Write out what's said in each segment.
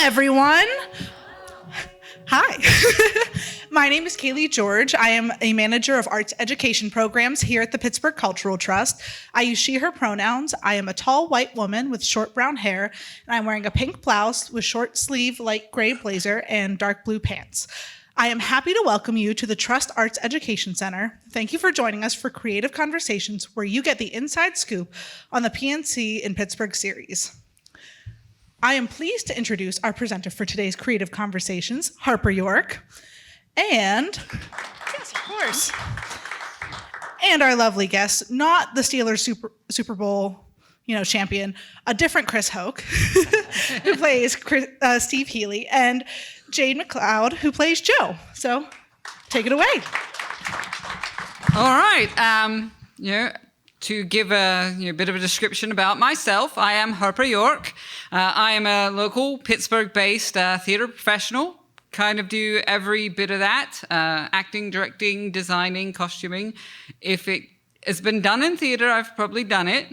everyone. Hi. My name is Kaylee George. I am a manager of arts education programs here at the Pittsburgh Cultural Trust. I use she, her pronouns. I am a tall white woman with short brown hair, and I'm wearing a pink blouse with short sleeve light gray blazer and dark blue pants. I am happy to welcome you to the Trust Arts Education Center. Thank you for joining us for Creative Conversations, where you get the inside scoop on the PNC in Pittsburgh series. I am pleased to introduce our presenter for today's Creative Conversations, Harper York, and, yes, of course, and our lovely guest, not the Steelers Super Bowl, champion, a different Chris Hoch, who plays Steve Healy, and Jade McLeod, who plays Joe. So, take it away. All right. To give a bit of a description about myself, I am Harper York. I am a local Pittsburgh-based theater professional. Kind of do every bit of that, acting, directing, designing, costuming. If it has been done in theater, I've probably done it,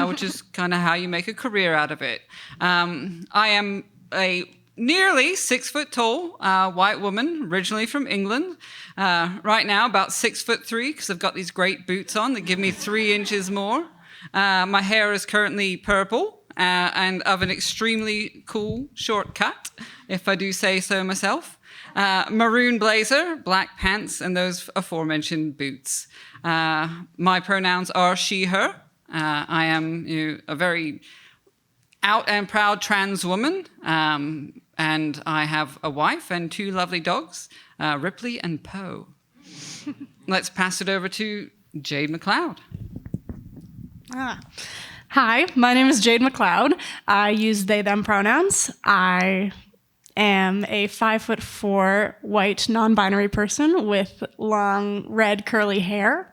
which is kind of how you make a career out of it. I am a nearly 6 foot tall white woman, originally from England. Right now, about 6'3", because I've got these great boots on that give me 3 inches more. My hair is currently purple and of an extremely cool short cut, if I do say so myself. Maroon blazer, black pants, and those aforementioned boots. My pronouns are she, her. I am a very out and proud trans woman. And I have a wife and 2 lovely dogs, Ripley and Poe. Let's pass it over to Jade McLeod. Hi, my name is Jade McLeod. I use they, them pronouns. I am a 5'4" white non-binary person with long red curly hair.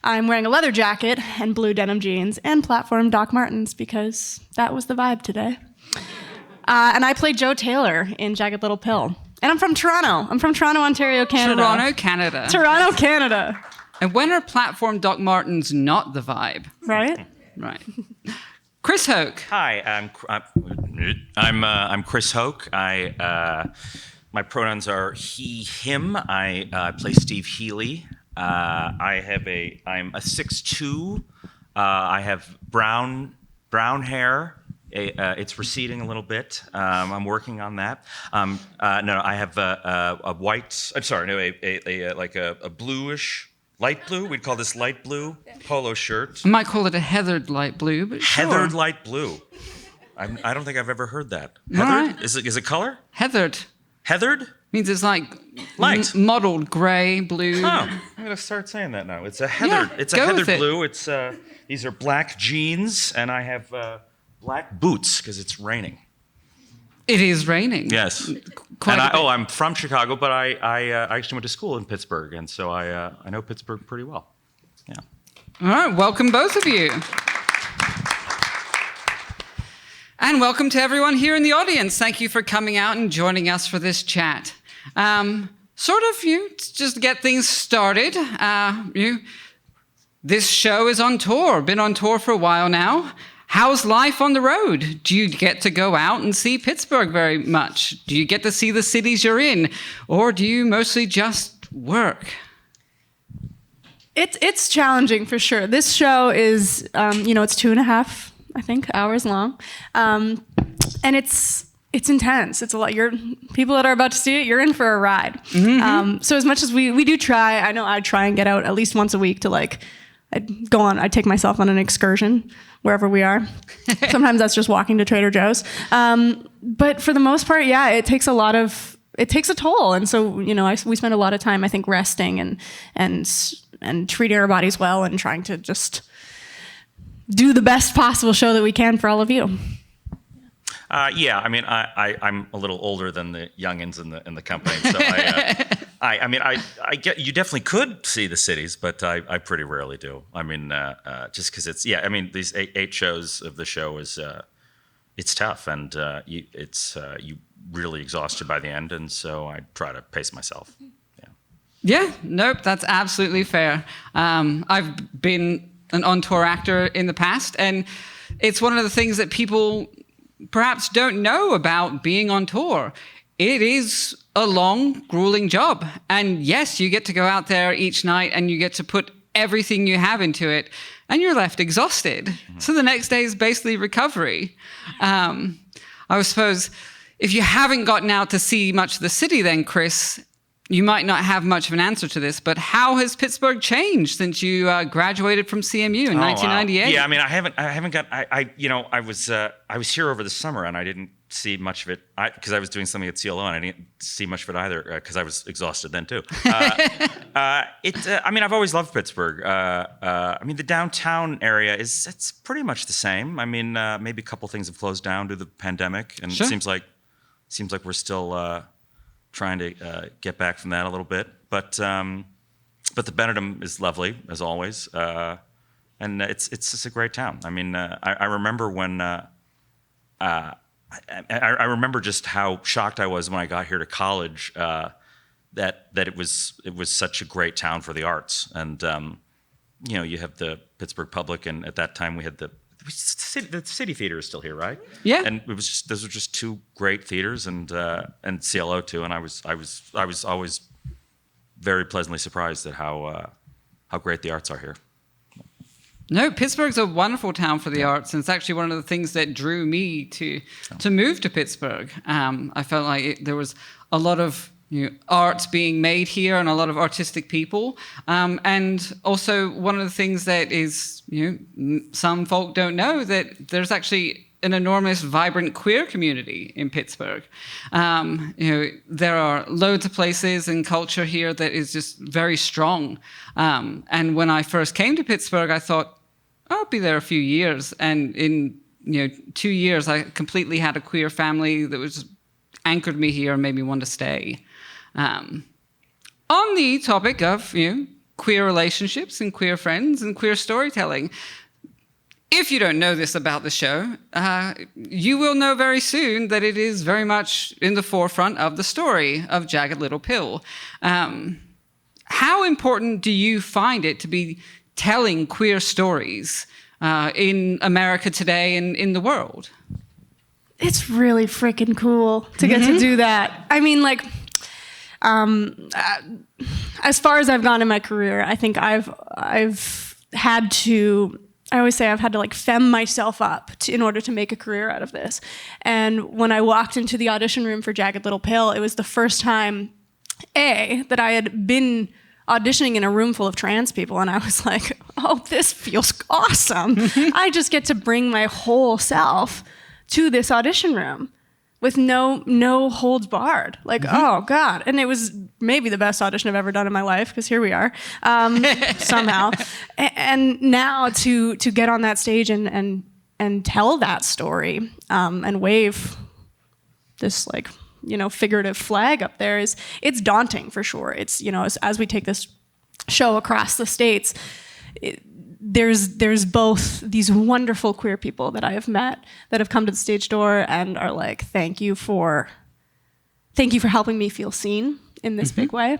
I'm wearing a leather jacket and blue denim jeans and platform Doc Martens because that was the vibe today. And I play Joe Taylor in Jagged Little Pill. And I'm from Toronto. I'm from Toronto, Ontario, Canada. Toronto, Canada. And when are platform Doc Martens not the vibe? Right? Right. Chris Hoch. Hi, I'm Chris Hoch. My pronouns are he, him. I play Steve Healy. I'm a 6'2". I have brown hair. It's receding a little bit. I'm working on that. I have a white. I'm sorry, no, a bluish, light blue. We'd call this light blue polo shirt. I might call it a heathered light blue, but sure. Heathered light blue. I don't think I've ever heard that. Heathered? Right. Is it color? Heathered. Heathered? Means it's like light, mottled gray, blue. Oh, I'm gonna start saying that now. It's a heathered. Yeah, it's a heathered blue. It's these are black jeans, and I have black boots because it's raining. It is raining. Yes. I'm from Chicago, but I actually went to school in Pittsburgh, and so I know Pittsburgh pretty well. Yeah. All right. Welcome, both of you. And welcome to everyone here in the audience. Thank you for coming out and joining us for this chat. Just to get things started, this show is on tour, been on tour for a while now. How's life on the road? Do you get to go out and see Pittsburgh very much? Do you get to see the cities you're in? Or do you mostly just work? It's challenging for sure. This show is, it's 2.5, I think, hours long. And it's intense. It's a lot. People that are about to see it, you're in for a ride. Mm-hmm. So as much as we do try, I know I try and get out at least once a week to I take myself on an excursion wherever we are. Sometimes that's just walking to Trader Joe's. But for the most part, yeah, it takes a toll. And so, we spend a lot of time, I think, resting and treating our bodies well and trying to just do the best possible show that we can for all of you. I'm a little older than the youngins in the company, so I get you definitely could see the cities, but I pretty rarely do. Just because it's these eight shows of the show is it's tough, and you really exhausted by the end, and so I try to pace myself. Yeah, nope, that's absolutely fair. I've been an on-tour actor in the past, and it's one of the things that people perhaps don't know about being on tour. It is a long, grueling job. And yes, you get to go out there each night and you get to put everything you have into it, and you're left exhausted. So the next day is basically recovery. I suppose if you haven't gotten out to see much of the city then, Chris, you might not have much of an answer to this, but how has Pittsburgh changed since you graduated from CMU in 1998? Wow. Yeah, I mean, I was here over the summer and I didn't see much of it because I was doing something at CLO and I didn't see much of it either because I was exhausted then too. I mean, I've always loved Pittsburgh. I mean, the downtown area it's pretty much the same. I mean, maybe a couple things have closed down due to the pandemic, and Sure. it seems like we're still trying to get back from that a little bit. But the Benedum is lovely as always, and it's just a great town. I mean, I remember when. I remember just how shocked I was when I got here to college that it was such a great town for the arts, and you have the Pittsburgh Public, and at that time we had the City Theater is still here, right? Yeah. And it was those were just two great theaters, and CLO too, and I was always very pleasantly surprised at how great the arts are here. No, Pittsburgh's a wonderful town for the arts, and it's actually one of the things that drew me to move to Pittsburgh. I felt like there was a lot of art being made here and a lot of artistic people, and also one of the things that is some folk don't know, that there's actually an enormous, vibrant queer community in Pittsburgh. There are loads of places and culture here that is just very strong. And when I first came to Pittsburgh, I thought, I'll be there a few years. And in 2 years, I completely had a queer family that was anchored me here and made me want to stay. On the topic of queer relationships and queer friends and queer storytelling, if you don't know this about the show, you will know very soon that it is very much in the forefront of the story of Jagged Little Pill. How important do you find it to be telling queer stories in America today and in the world? It's really freaking cool to get to do that. I mean, like, as far as I've gone in my career, I think I've had to. I always say I've had to like fem myself up in order to make a career out of this. And when I walked into the audition room for Jagged Little Pill, it was the first time, that I had been auditioning in a room full of trans people, and I was like, oh, this feels awesome. I just get to bring my whole self to this audition room with no holds barred. Like, oh God. And it was maybe the best audition I've ever done in my life, because here we are, somehow. And now to get on that stage and tell that story, and wave this figurative flag up there it's daunting for sure. It's, as we take this show across the states, there's both these wonderful queer people that I have met that have come to the stage door and are like, thank you for helping me feel seen in this big way.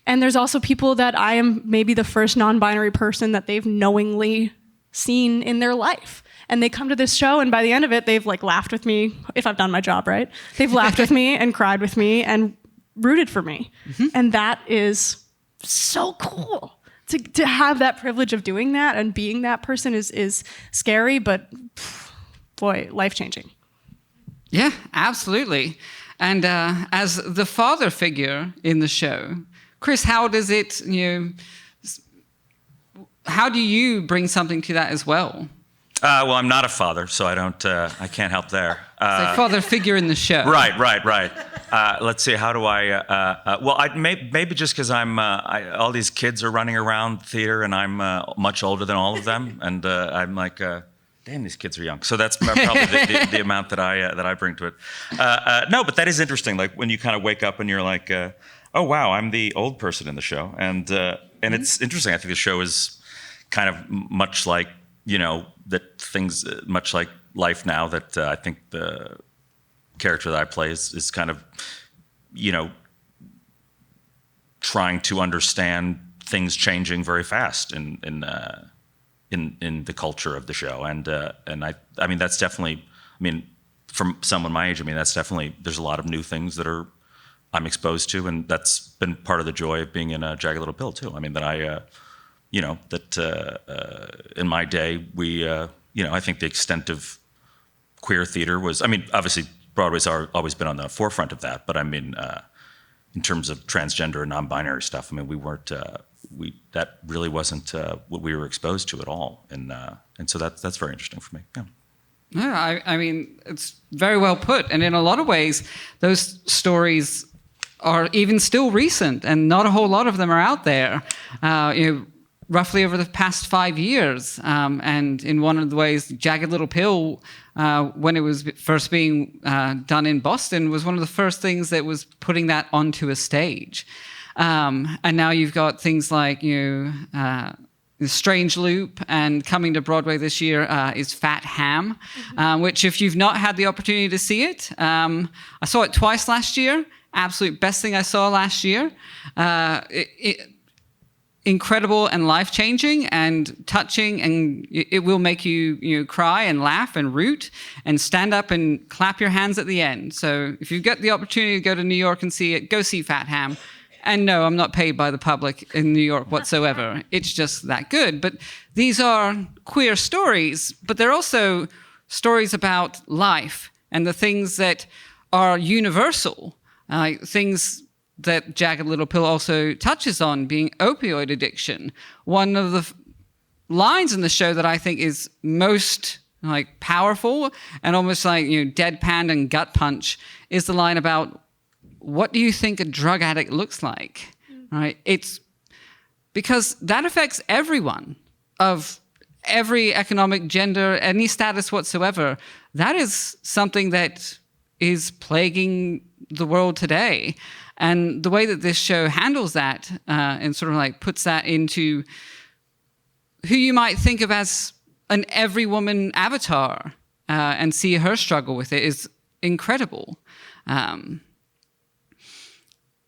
And there's also people that I am maybe the first non-binary person that they've knowingly seen in their life. And they come to this show, and by the end of it, they've laughed with me, if I've done my job right. They've laughed with me and cried with me and rooted for me. And that is so cool. To have that privilege of doing that and being that person is scary, but boy, life-changing. Yeah, absolutely. And as the father figure in the show, Chris, how does it, how do you bring something to that as well? Well, I'm not a father, so I can't help there. It's father figure in the show. Right. Let's see. How do I? Well, maybe just because all these kids are running around theater, and I'm much older than all of them, and I'm like, damn, these kids are young. So that's probably the amount that I bring to it. No, but that is interesting. Like when you kind of wake up and you're like, oh wow, I'm the old person in the show, and it's interesting. I think the show is kind of much like that things much like life now. That I think the character that I play is kind of, trying to understand things changing very fast in the culture of the show, and I mean that's definitely, from someone my age, I mean, that's definitely, there's a lot of new things that I'm exposed to, and that's been part of the joy of being in a Jagged Little Pill too. I mean, that in my day, we, I think the extent of queer theater was, I mean, obviously Broadway's always been on the forefront of that, but I mean, in terms of transgender and non-binary stuff, I mean, we weren't, that really wasn't what we were exposed to at all, and so that's very interesting for me. Yeah. Yeah, I mean, it's very well put, and in a lot of ways, those stories are even still recent, and not a whole lot of them are out there. Roughly over the past 5 years, and in one of the ways, Jagged Little Pill, when it was first being done in Boston, was one of the first things that was putting that onto a stage. And now you've got things like Strange Loop, and coming to Broadway this year is Fat Ham, which if you've not had the opportunity to see it, I saw it twice last year. Absolute best thing I saw last year. Incredible and life-changing and touching, and it will make you cry and laugh and root and stand up and clap your hands at the end. So if you get the opportunity to go to New York and see it, go see Fat Ham. And no, I'm not paid by the public in New York whatsoever. It's just that good. But these are queer stories, but they're also stories about life and the things that are universal, things that Jagged Little Pill also touches on, being opioid addiction. One of the lines in the show that I think is most powerful and almost deadpan and gut punch is the line about, what do you think a drug addict looks like? Right? It's because that affects everyone of every economic, gender, any status whatsoever. That is something that is plaguing the world today. And the way that this show handles that and sort of puts that into who you might think of as an every woman avatar and see her struggle with it is incredible.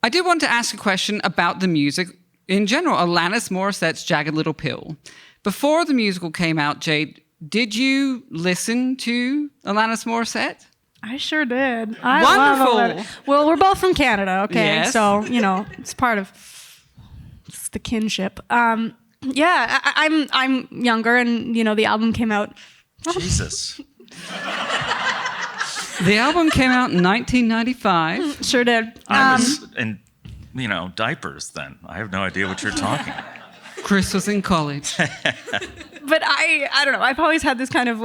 I did want to ask a question about the music in general, Alanis Morissette's Jagged Little Pill. Before the musical came out, Jade, did you listen to Alanis Morissette? I sure did. Wonderful. Love Alanis. Well, we're both from Canada, okay? Yes. So, it's part of the kinship. I'm younger, and, the album came out. Jesus. The album came out in 1995. Sure did. I was in, diapers then. I have no idea what you're talking about. Chris was in college. But I don't know. I've always had this kind of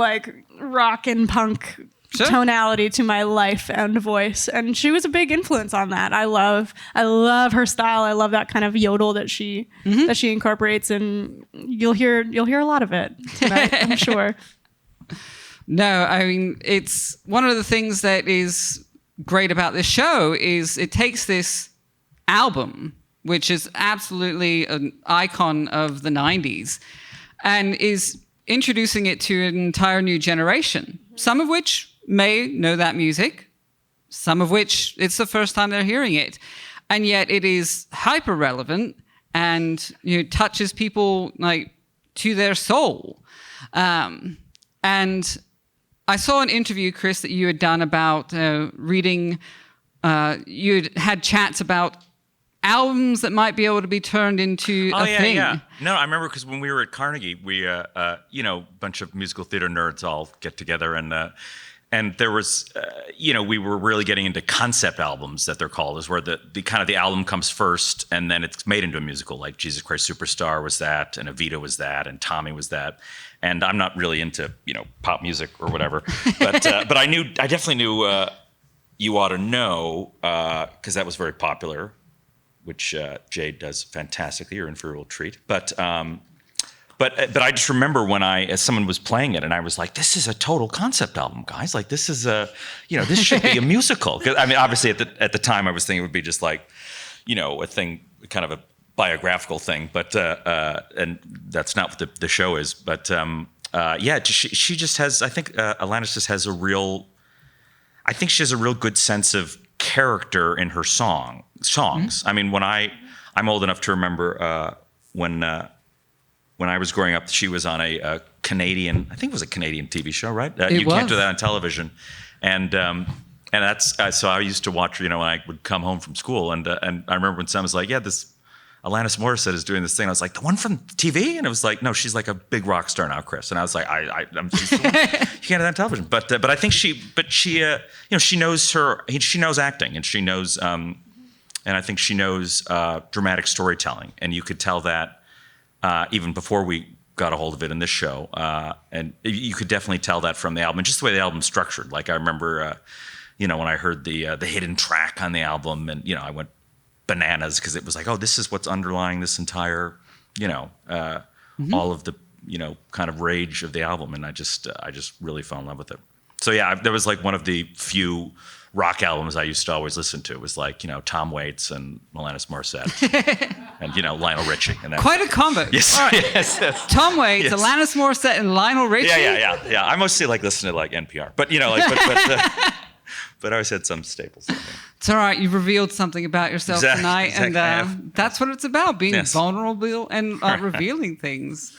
rock and punk tonality to my life and voice, and she was a big influence on that. I love her style. I love that kind of yodel that she incorporates, and you'll hear a lot of it tonight, I'm sure. No, I mean, it's one of the things that is great about this show is it takes this album, which is absolutely an icon of the 90s, and is introducing it to an entire new generation, some of which may know that music, some of which it's the first time they're hearing it. And yet it is hyper relevant and touches people to their soul. And I saw an interview, Chris, that you had done about reading, you had chats about albums that might be able to be turned into a thing. Yeah. No, I remember because when we were at Carnegie, we, a bunch of musical theater nerds all get together, and there was, we were really getting into concept albums that they're called, is where the kind of the album comes first and then it's made into a musical. Like Jesus Christ Superstar was that, and Evita was that, and Tommy was that. And I'm not really into, pop music or whatever, but I definitely knew You Ought to Know, because that was very popular, which Jade does fantastically. You're in for a real treat. But I just remember when as someone was playing it, and I was like, "This is a total concept album, guys! This is this should be a musical." 'Cause, I mean, obviously at the time, I was thinking it would be just a thing, kind of a biographical thing. But and that's not what the show is. But she just has. I think Alanis just has a real. I think she has a real good sense of character in her songs. Mm-hmm. I mean, I'm old enough to remember when I was growing up, she was on a Canadian, I think it was a Canadian TV show, right? You can't do that on television. And that's so I used to watch, when I would come home from school, and I remember when Sam was like, "Yeah, this Alanis Morissette is doing this thing." I was like, "The one from TV?" And it was like, "No, she's like a big rock star now, Chris." And I was like, she's the one you can't have on television." But I think she knows acting, and she knows, and I think she knows dramatic storytelling, and you could tell that even before we got a hold of it in this show, and you could definitely tell that from the album, and just the way the album's structured. Like I remember, when I heard the hidden track on the album, and I went bananas because it was like, oh, this is what's underlying this entire, all of the, kind of rage of the album, and I just really fell in love with it. So yeah, there was like one of the few rock albums I used to always listen to. It was like, Tom Waits and Alanis Morissette and, Lionel Richie. And Quite a combo. Yes, right. yes. Tom Waits, Yes. Alanis Morissette, and Lionel Richie. Yeah. I mostly like listen to like NPR, but but I always had some staples. It's all right. You've revealed something about yourself tonight, Exactly. and that's what it's about: being Yes. vulnerable and revealing things.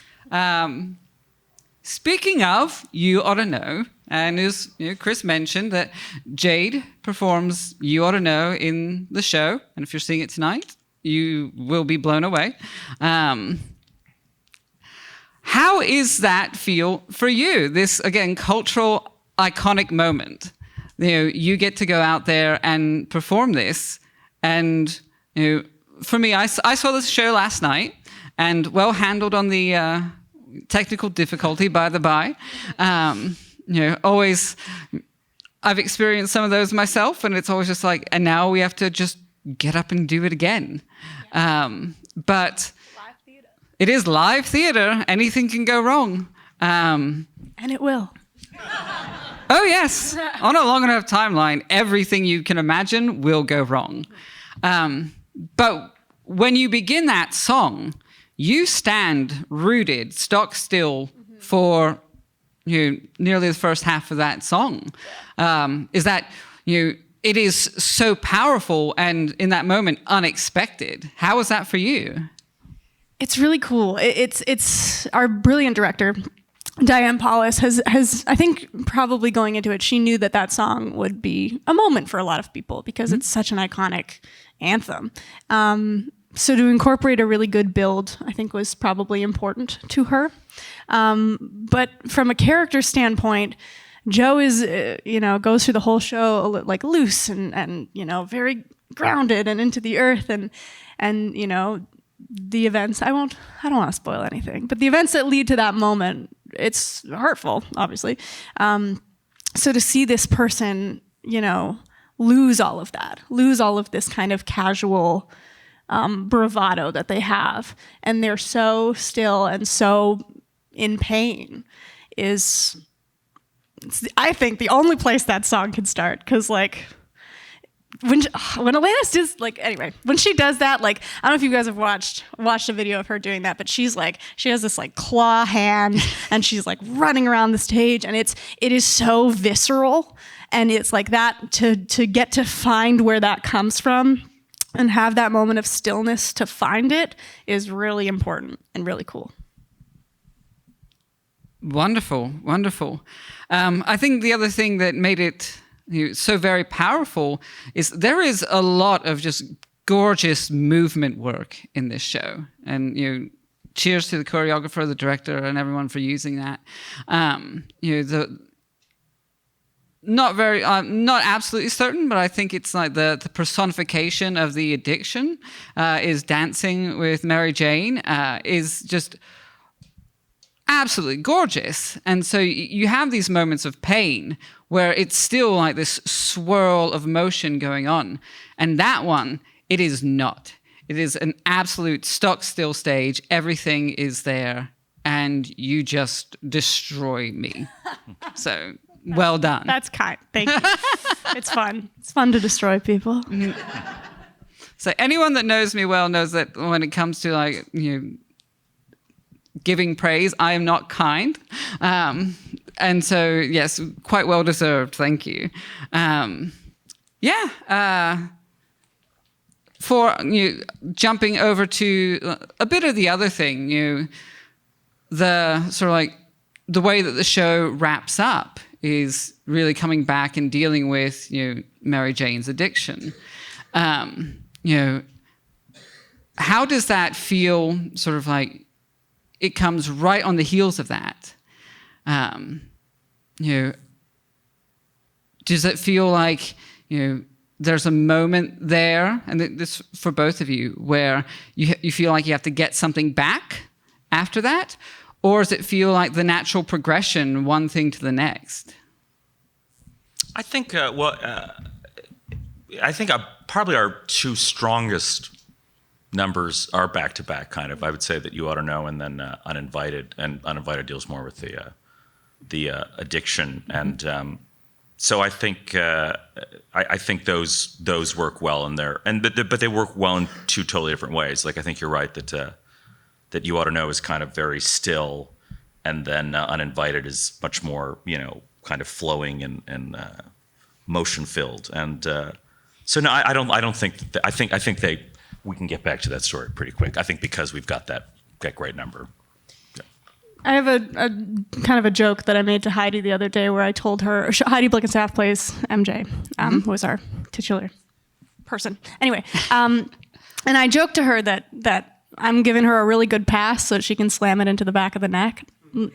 Speaking of, you ought to know, and as Chris mentioned, that Jade performs "You Ought to Know" in the show, and if you're seeing it tonight, you will be blown away. How is that feel for you? This again, cultural iconic moment. You get to go out there and perform this, and for me, I saw this show last night, and well handled on the technical difficulty, by the by. Always, I've experienced some of those myself, and it's always just like, and now we have to just get up and do it again. But Live theater. it is live theater. Anything can go wrong. And it will. Oh, yes. On a long enough timeline, everything you can imagine will go wrong. But when you begin that song, you stand rooted, stock still for nearly the first half of that song. Is that it is so powerful and in that moment unexpected. How was that for you? It's really cool. It's our brilliant director, Diane Paulus, has I think probably going into it, she knew that song would be a moment for a lot of people because it's such an iconic anthem. So to incorporate a really good build, I think was probably important to her. But from a character standpoint, Joe is, goes through the whole show like loose and very grounded and into the earth and the events. I don't want to spoil anything, but the events that lead to that moment, it's hurtful, obviously. So to see this person, lose all of that, lose all of this kind of casual bravado that they have, and they're so still and so in pain it's, I think, the only place that song can start. Because when Alanis does when she does that, I don't know if you guys have watched a video of her doing that, but she's she has this claw hand and she's running around the stage, and it is so visceral, and it's that to get to find where that comes from and have that moment of stillness to find it is really important and really cool. Wonderful. I think the other thing that made it so very powerful is there is a lot of just gorgeous movement work in this show, and cheers to the choreographer, the director, and everyone for using that. Not absolutely certain, but I think it's the personification of the addiction is Dancing with Mary Jane is just absolutely gorgeous. And so you have these moments of pain where it's still this swirl of motion going on. And that one, it is not. It is an absolute stock still stage. Everything is there, and you just destroy me. So well done. That's kind. Thank you. It's fun. It's fun to destroy people. So anyone that knows me well knows that when it comes to giving praise, I am not kind. And so, yes, quite well deserved. Thank you. For jumping over to a bit of the other thing, the sort of the way that the show wraps up is really coming back and dealing with, Mary Jane's addiction. How does that feel? Sort of like it comes right on the heels of that. Does it feel like, there's a moment there, and this for both of you, where you feel like you have to get something back after that? Or does it feel like the natural progression, one thing to the next? I think, probably our two strongest numbers are back-to-back, kind of. I would say that You Ought to Know and then Uninvited. And Uninvited deals more with the addiction. And so I think I think those work well in there. But they work well in two totally different ways. Like, I think you're right that You Ought to Know is kind of very still, and then Uninvited is much more, kind of flowing and motion filled. And so no, I don't think I think we can get back to that story pretty quick. I think because we've got that great number. Yeah. I have a kind of a joke that I made to Heidi the other day, where I told her, Heidi Blickenstaff plays MJ, who was our titular person. Anyway, and I joked to her that I'm giving her a really good pass so that she can slam it into the back of the neck.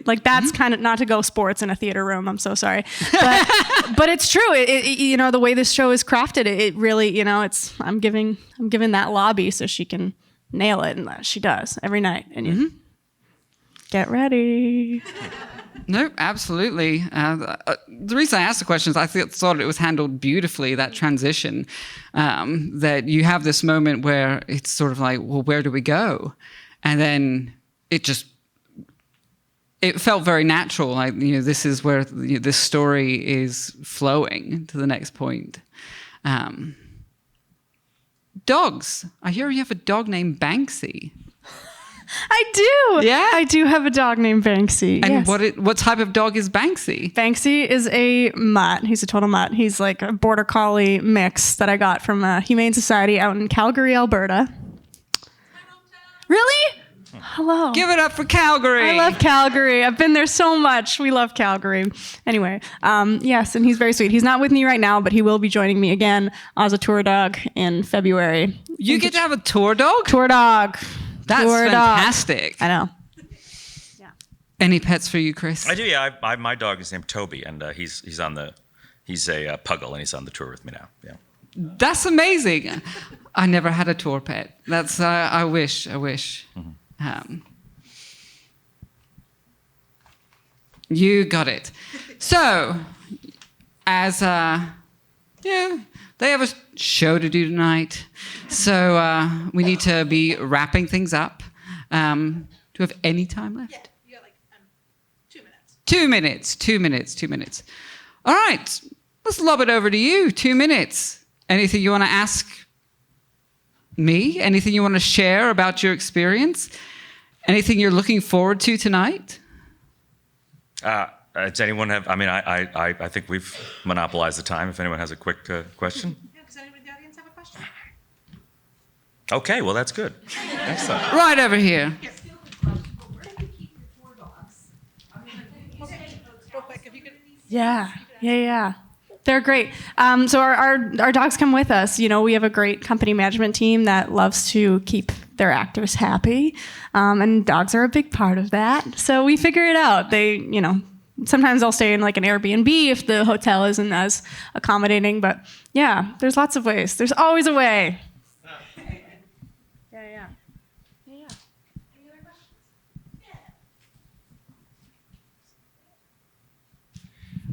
Like, that's kind of, not to go sports in a theater room, I'm so sorry, but it's true. It the way this show is crafted, it really, I'm giving that lobby so she can nail it, and she does every night. And you get ready. No, absolutely. The reason I asked the question is I thought it was handled beautifully, that transition, that you have this moment where it's sort of like, well, where do we go? And then it felt very natural. Like, this is where this story is flowing to the next point. Dogs. I hear you have a dog named Banksy. I do. Yeah? I do have a dog named Banksy. And yes. what type of dog is Banksy? Banksy is a mutt. He's a total mutt. He's like a border collie mix that I got from a humane society out in Calgary, Alberta. Really? Hello. Give it up for Calgary. I love Calgary. I've been there so much. We love Calgary. Anyway, yes, and he's very sweet. He's not with me right now, but he will be joining me again as a tour dog in February. You get to have a tour dog? Tour dog. That's tour fantastic. Dog. I know. Yeah. Any pets for you, Chris? I do. Yeah, my dog is named Toby, and he's a puggle, and he's on the tour with me now. Yeah. That's amazing. I never had a tour pet. That's I wish. Mm-hmm. You got it. So, as they have a show to do tonight, so we need to be wrapping things up. Do we have any time left? Yeah, you got like 2 minutes. 2 minutes. 2 minutes. All right, let's lob it over to you. 2 minutes. Anything you want to ask me? Anything you want to share about your experience? Anything you're looking forward to tonight? Does anyone have? I mean, I think we've monopolized the time. If anyone has a quick question. Yeah, does anyone in the audience have a question? Okay, well that's good. Excellent. Right over here. Yes. Real quick, if you could. Yeah. They're great. So our dogs come with us. We have a great company management team that loves to keep their actors happy. And dogs are a big part of that. So we figure it out. They, sometimes I'll stay in like an Airbnb if the hotel isn't as accommodating. But yeah, there's lots of ways. There's always a way. Yeah. Any other questions?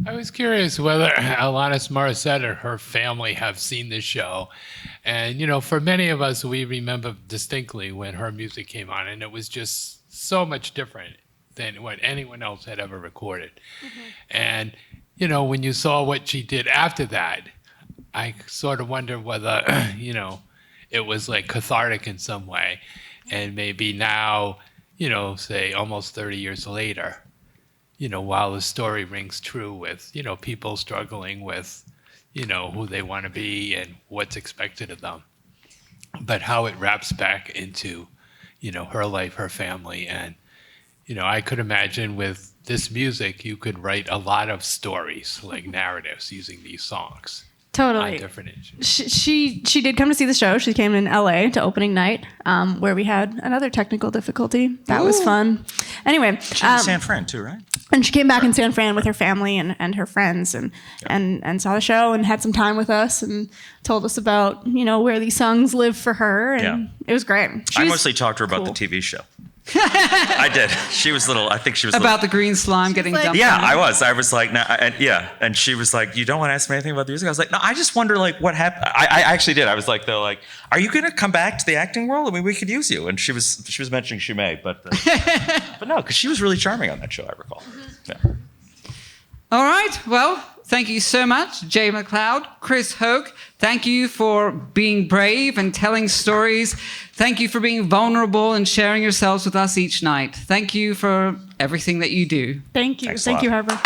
I was curious whether Alanis Morissette or her family have seen this show. And, for many of us, we remember distinctly when her music came on, and it was just so much different than what anyone else had ever recorded. Mm-hmm. And, when you saw what she did after that, I sort of wonder whether, it was like cathartic in some way. And maybe now, say almost 30 years later, while the story rings true with, people struggling with, who they want to be and what's expected of them, but how it wraps back into, her life, her family, and, I could imagine with this music, you could write a lot of stories, like narratives, using these songs. Totally. On different issues. She did come to see the show. She came in LA to opening night, where we had another technical difficulty. That was fun. Anyway, She's in San Fran too, right? and she came back in San Fran with her family and her friends and saw the show and had some time with us and told us about where these songs live for her, and it was great. I mostly talked to her about the TV show. I did. She was I think she was About the green slime getting dumped. Yeah, on her. I was like, no, and she was like, you don't want to ask me anything about the music? I was like, no, I just wonder, like, what happened. I actually did. I was like, are you going to come back to the acting world? I mean, we could use you. And she was mentioning she may, but no, because she was really charming on that show, I recall. Yeah. All right. Well, thank you so much, Jay McLeod, Chris Hoch. Thank you for being brave and telling stories. Thank you for being vulnerable and sharing yourselves with us each night. Thank you for everything that you do. Thank you. Thanks a Thank lot. you, Harper.